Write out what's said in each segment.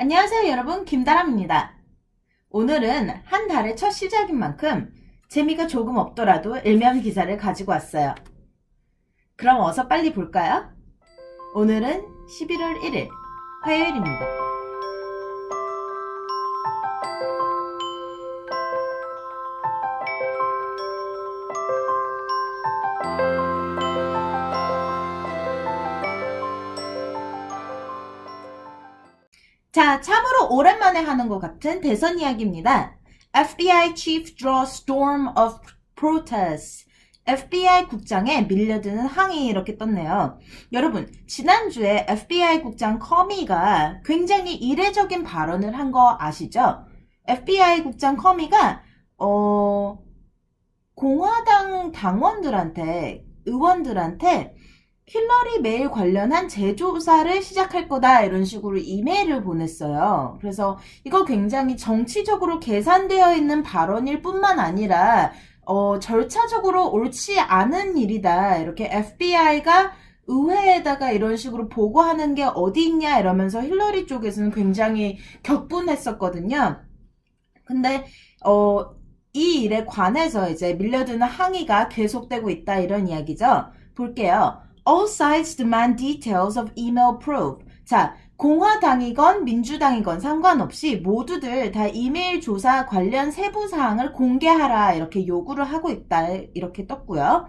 안녕하세요 여러분, 김다람입니다. 오늘은 한 달의 첫 시작인 만큼 재미가 조금 없더라도 일면 기사를 가지고 왔어요. 그럼 어서 빨리 볼까요? 오늘은 11월 1일 화요일입니다. 자, 참으로 오랜만에 하는 것 같은 대선 이야기입니다. FBI chief draws storm of protests. FBI 국장에 밀려드는 항의 이렇게 떴네요. 여러분, 지난주에 FBI 국장 커미가 굉장히 이례적인 발언을 한 거 아시죠? FBI 국장 커미가 공화당 의원들한테 힐러리 메일 관련한 재조사를 시작할 거다 이런 식으로 이메일을 보냈어요. 그래서 이거 굉장히 정치적으로 계산되어 있는 발언일 뿐만 아니라 절차적으로 옳지 않은 일이다. 이렇게 FBI가 의회에다가 이런 식으로 보고하는 게 어디 있냐 이러면서 힐러리 쪽에서는 굉장히 격분했었거든요. 근데 이 일에 관해서 이제 밀려드는 항의가 계속되고 있다 이런 이야기죠. 볼게요. All sides demand details of email probe. 자, 공화당이건 민주당이건 상관없이 모두들 다 이메일 조사 관련 세부 사항을 공개하라 이렇게 요구를 하고 있다 이렇게 떴고요.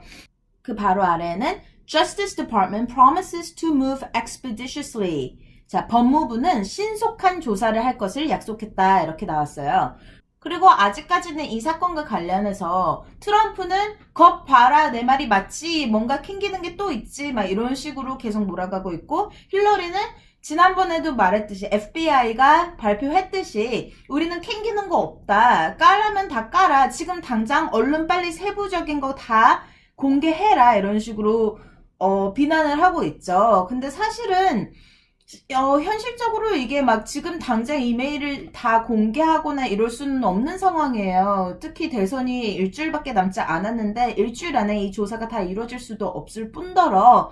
그 바로 아래에는 Justice Department promises to move expeditiously. 자, 법무부는 신속한 조사를 할 것을 약속했다 이렇게 나왔어요. 그리고 아직까지는 이 사건과 관련해서 트럼프는 겁 봐라 내 말이 맞지 뭔가 캥기는 게 또 있지 막 이런 식으로 계속 몰아가고 있고 힐러리는 지난번에도 말했듯이 FBI가 발표했듯이 우리는 캥기는 거 없다 까라면 다 까라 지금 당장 얼른 빨리 세부적인 거 다 공개해라 이런 식으로 비난을 하고 있죠. 근데 사실은 현실적으로 이게 막 지금 당장 이메일을 다 공개하거나 이럴 수는 없는 상황이에요. 특히 대선이 일주일밖에 남지 않았는데 일주일 안에 이 조사가 다 이루어질 수도 없을 뿐더러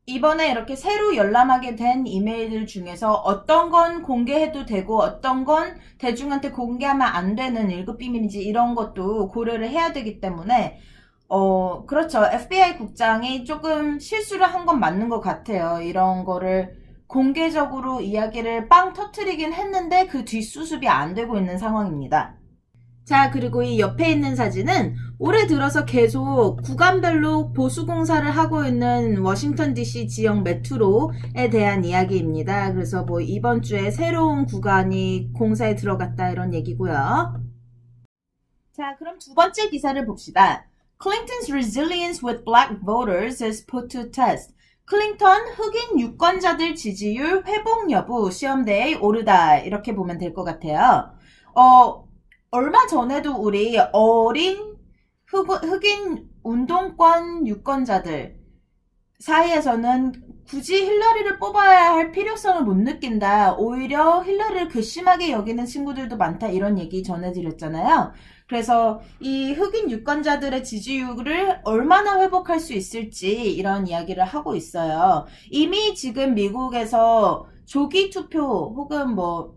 이번에 이렇게 새로 열람하게 된 이메일들 중에서 어떤 건 공개해도 되고 어떤 건 대중한테 공개하면 안 되는 1급 비밀인지 이런 것도 고려를 해야 되기 때문에 그렇죠. FBI 국장이 조금 실수를 한 건 맞는 것 같아요. 이런 거를 공개적으로 이야기를 빵 터트리긴 했는데 그 뒷수습이 안 되고 있는 상황입니다. 자, 그리고 이 옆에 있는 사진은 올해 들어서 계속 구간별로 보수공사를 하고 있는 워싱턴 DC 지역 메트로에 대한 이야기입니다. 그래서 뭐 이번 주에 새로운 구간이 공사에 들어갔다 이런 얘기고요. 자, 그럼 두 번째 기사를 봅시다. Clinton's resilience with black voters is put to test. 클린턴 흑인 유권자들 지지율 회복 여부 시험대에 오르다 이렇게 보면 될 것 같아요. 얼마 전에도 우리 어린 흑인 운동권 유권자들 사이에서는 굳이 힐러리를 뽑아야 할 필요성을 못 느낀다. 오히려 힐러리를 괘씸하게 여기는 친구들도 많다. 이런 얘기 전해드렸잖아요. 그래서 이 흑인 유권자들의 지지율을 얼마나 회복할 수 있을지 이런 이야기를 하고 있어요. 이미 지금 미국에서 조기 투표 혹은 뭐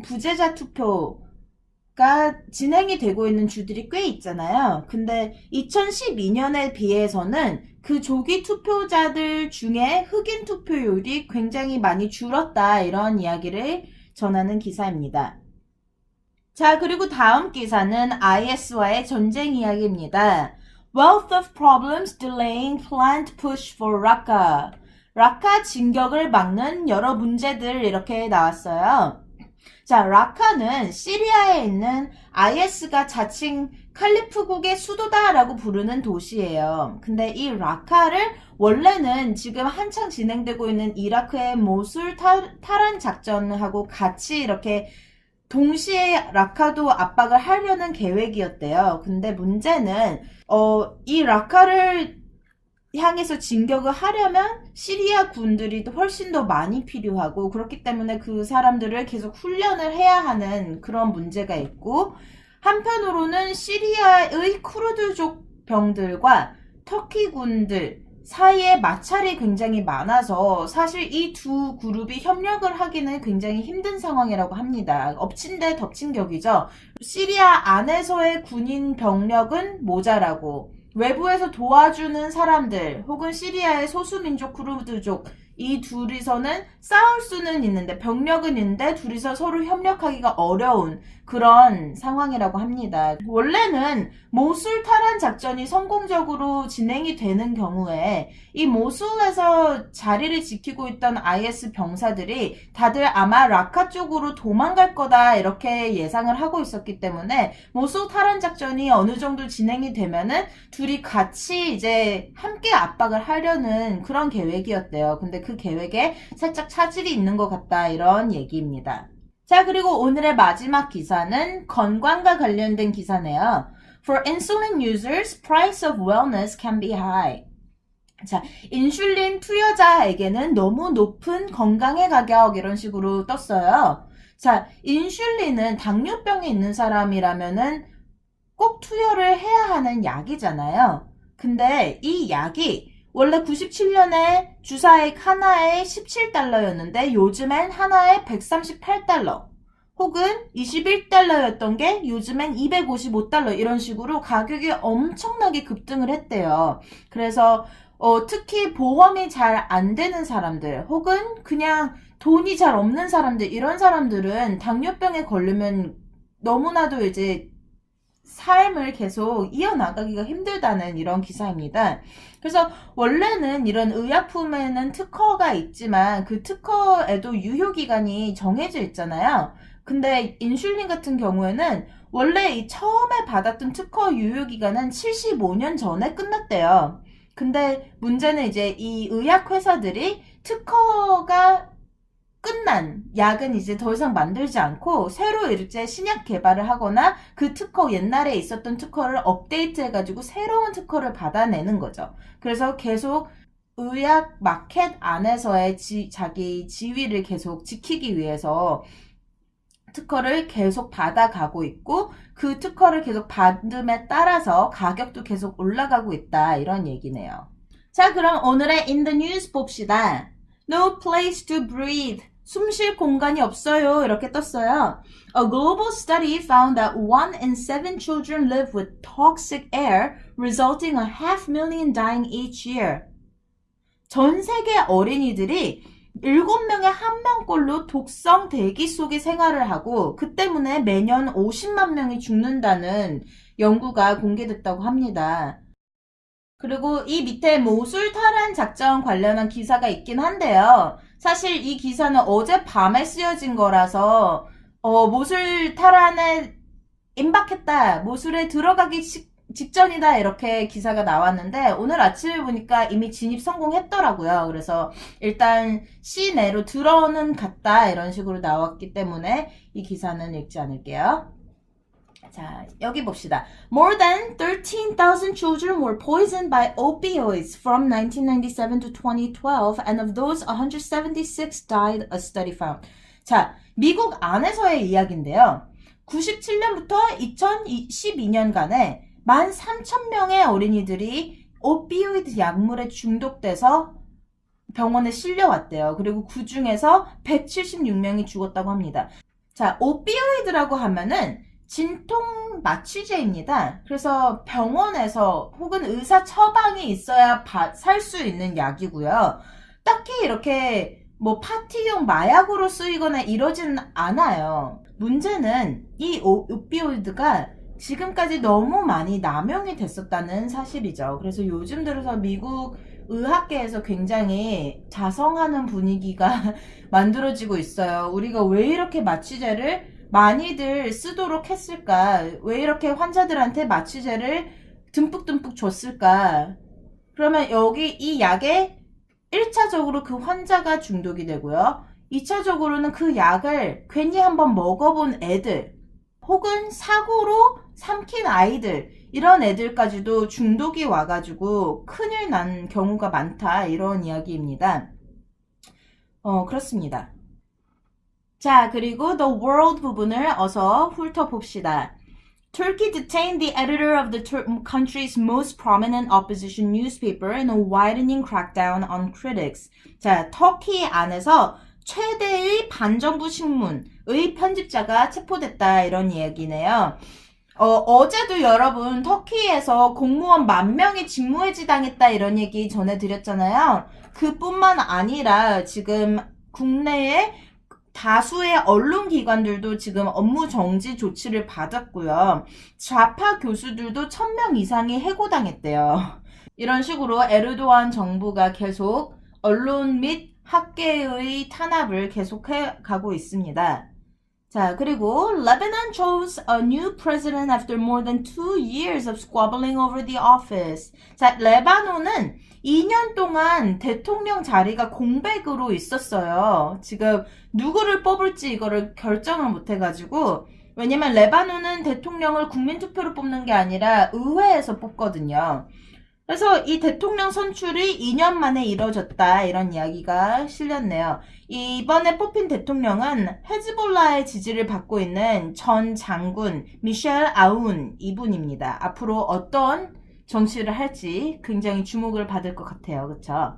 부재자 투표가 진행이 되고 있는 주들이 꽤 있잖아요. 근데 2012년에 비해서는 그 조기 투표자들 중에 흑인 투표율이 굉장히 많이 줄었다 이런 이야기를 전하는 기사입니다. 자, 그리고 다음 기사는 IS와의 전쟁 이야기입니다. Wealth of problems delaying planned push for Raqqa. 라카 진격을 막는 여러 문제들 이렇게 나왔어요. 자, 라카는 시리아에 있는 IS가 자칭 칼리프국의 수도다라고 부르는 도시예요. 근데 이 라카를 원래는 지금 한창 진행되고 있는 이라크의 모술 탈환 작전하고 같이 이렇게 동시에 라카도 압박을 하려는 계획이었대요. 근데 문제는 이 라카를 향해서 진격을 하려면 시리아 군들이 훨씬 더 많이 필요하고 그렇기 때문에 그 사람들을 계속 훈련을 해야 하는 그런 문제가 있고 한편으로는 시리아의 쿠르드족 병들과 터키 군들 사이에 마찰이 굉장히 많아서 사실 이 두 그룹이 협력을 하기는 굉장히 힘든 상황이라고 합니다. 엎친 데 덮친 격이죠. 시리아 안에서의 군인 병력은 모자라고 외부에서 도와주는 사람들 혹은 시리아의 소수민족 쿠르드족 이 둘이서는 싸울 수는 있는데 병력은 있는데 둘이서 서로 협력하기가 어려운 그런 상황이라고 합니다. 원래는 모술 탈환 작전이 성공적으로 진행이 되는 경우에 이 모술에서 자리를 지키고 있던 IS 병사들이 다들 아마 라카 쪽으로 도망갈 거다 이렇게 예상을 하고 있었기 때문에 모술 탈환 작전이 어느 정도 진행이 되면은 둘이 같이 이제 함께 압박을 하려는 그런 계획이었대요. 근데 그 계획에 살짝 차질이 있는 것 같다 이런 얘기입니다. 자, 그리고 오늘의 마지막 기사는 건강과 관련된 기사네요. For insulin users, price of wellness can be high. 자, 인슐린 투여자에게는 너무 높은 건강의 가격 이런 식으로 떴어요. 자, 인슐린은 당뇨병이 있는 사람이라면은 꼭 투여를 해야 하는 약이잖아요. 근데 이 약이 원래 97년에 주사액 하나에 17달러였는데 요즘엔 하나에 138달러 혹은 21달러였던 게 요즘엔 255달러 이런 식으로 가격이 엄청나게 급등을 했대요. 그래서 특히 보험이 잘 안 되는 사람들 혹은 그냥 돈이 잘 없는 사람들 이런 사람들은 당뇨병에 걸리면 너무나도 이제 삶을 계속 이어나가기가 힘들다는 이런 기사입니다. 그래서 원래는 이런 의약품에는 특허가 있지만 그 특허에도 유효기간이 정해져 있잖아요. 근데 인슐린 같은 경우에는 원래 이 처음에 받았던 특허 유효기간은 75년 전에 끝났대요. 근데 문제는 이제 이 의약회사들이 특허가 끝난 약은 이제 더 이상 만들지 않고 새로 이제 신약 개발을 하거나 그 특허 옛날에 있었던 특허를 업데이트 해가지고 새로운 특허를 받아내는 거죠. 그래서 계속 의약 마켓 안에서의 자기 지위를 계속 지키기 위해서 특허를 계속 받아가고 있고 그 특허를 계속 받음에 따라서 가격도 계속 올라가고 있다 이런 얘기네요. 자, 그럼 오늘의 In the News 봅시다. No place to breathe. 숨 쉴 공간이 없어요. 이렇게 떴어요. A global study found that 1 in 7 children live with toxic air, resulting in 500,000 dying each year. 전 세계 어린이들이 7명에 1명꼴로 독성 대기 속에 생활을 하고 그 때문에 매년 50만 명이 죽는다는 연구가 공개됐다고 합니다. 그리고 이 밑에 모술 탈환 작전 관련한 기사가 있긴 한데요. 사실 이 기사는 어젯밤에 쓰여진 거라서 모술 탈환에 임박했다, 모술에 들어가기 직전이다 이렇게 기사가 나왔는데 오늘 아침에 보니까 이미 진입 성공했더라고요. 그래서 일단 시내로 들어는 갔다 이런 식으로 나왔기 때문에 이 기사는 읽지 않을게요. 자, 여기 봅시다. More than 13,000 children were poisoned by opioids from 1997 to 2012, and of those, 176 died, a study found. 자, 미국 안에서의 이야기인데요. 97년부터 2012년간에 13,000명의 어린이들이 오피오이드 약물에 중독돼서 병원에 실려왔대요. 그리고 그 중에서 176명이 죽었다고 합니다. 자, 오피오이드라고 하면은 진통 마취제입니다. 그래서 병원에서 혹은 의사 처방이 있어야 살 수 있는 약이고요. 딱히 이렇게 뭐 파티용 마약으로 쓰이거나 이러지는 않아요. 문제는 이 오피오이드가 지금까지 너무 많이 남용이 됐었다는 사실이죠. 그래서 요즘 들어서 미국 의학계에서 굉장히 자성하는 분위기가 만들어지고 있어요. 우리가 왜 이렇게 마취제를 많이들 쓰도록 했을까? 왜 이렇게 환자들한테 마취제를 듬뿍듬뿍 줬을까? 그러면 여기 이 약에 1차적으로 그 환자가 중독이 되고요. 2차적으로는 그 약을 괜히 한번 먹어본 애들 혹은 사고로 삼킨 아이들 이런 애들까지도 중독이 와가지고 큰일 난 경우가 많다 이런 이야기입니다. 그렇습니다. 자, 그리고 the world 부분을 어서 훑어봅시다. Turkey detained the editor of the country's most prominent opposition newspaper in a widening crackdown on critics. 자, 터키 안에서 최대의 반정부 신문의 편집자가 체포됐다 이런 이야기네요. 어제도 여러분 터키에서 공무원 10,000명이 직무해지 당했다 이런 얘기 전해드렸잖아요. 그뿐만 아니라 지금 국내에 다수의 언론기관들도 지금 업무 정지 조치를 받았고요. 좌파 교수들도 1,000명 이상이 해고당했대요. 이런 식으로 에르도안 정부가 계속 언론 및 학계의 탄압을 계속해 가고 있습니다. 자, 그리고 Lebanon chose a new president after more than 2 years of squabbling over the office. 자, 레바논은 2년 동안 대통령 자리가 공백으로 있었어요. 지금 누구를 뽑을지 이거를 결정을 못 해가지고, 왜냐면 레바논은 대통령을 국민투표로 뽑는 게 아니라 의회에서 뽑거든요. 그래서 이 대통령 선출이 2년 만에 이뤄졌다 이런 이야기가 실렸네요. 이번에 뽑힌 대통령은 헤즈볼라의 지지를 받고 있는 전 장군 미셸 아운 이분입니다. 앞으로 어떤 정치를 할지 굉장히 주목을 받을 것 같아요. 그쵸?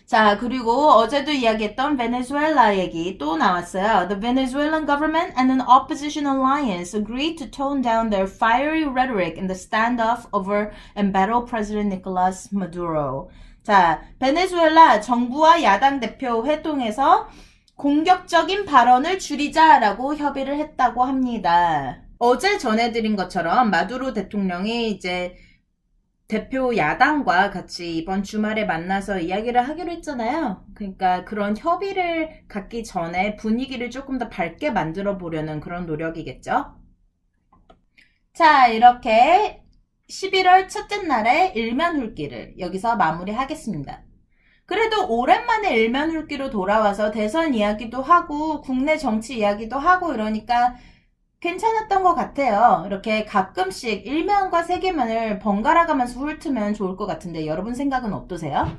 자, 그리고 어제도 이야기했던 베네수엘라 얘기 또 나왔어요. The Venezuelan government and an opposition alliance agreed to tone down their fiery rhetoric in the standoff over embattled President Nicolas Maduro. 자, 베네수엘라 정부와 야당 대표 회동에서 공격적인 발언을 줄이자라고 협의를 했다고 합니다. 어제 전해드린 것처럼 마두로 대통령이 이제 대표 야당과 같이 이번 주말에 만나서 이야기를 하기로 했잖아요. 그러니까 그런 협의를 갖기 전에 분위기를 조금 더 밝게 만들어 보려는 그런 노력이겠죠. 자, 이렇게 11월 첫째 날의 일면 훑기를 여기서 마무리하겠습니다. 그래도 오랜만에 일면 훑기로 돌아와서 대선 이야기도 하고 국내 정치 이야기도 하고 이러니까 괜찮았던 것 같아요. 이렇게 가끔씩 일면과 세계면을 번갈아 가면서 훑으면 좋을 것 같은데 여러분 생각은 어떠세요?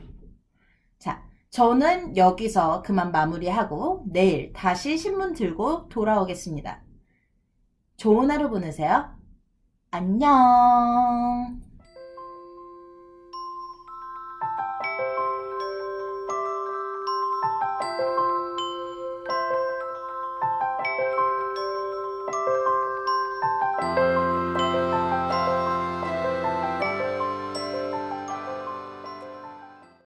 자, 저는 여기서 그만 마무리하고 내일 다시 신문 들고 돌아오겠습니다. 좋은 하루 보내세요. 안녕.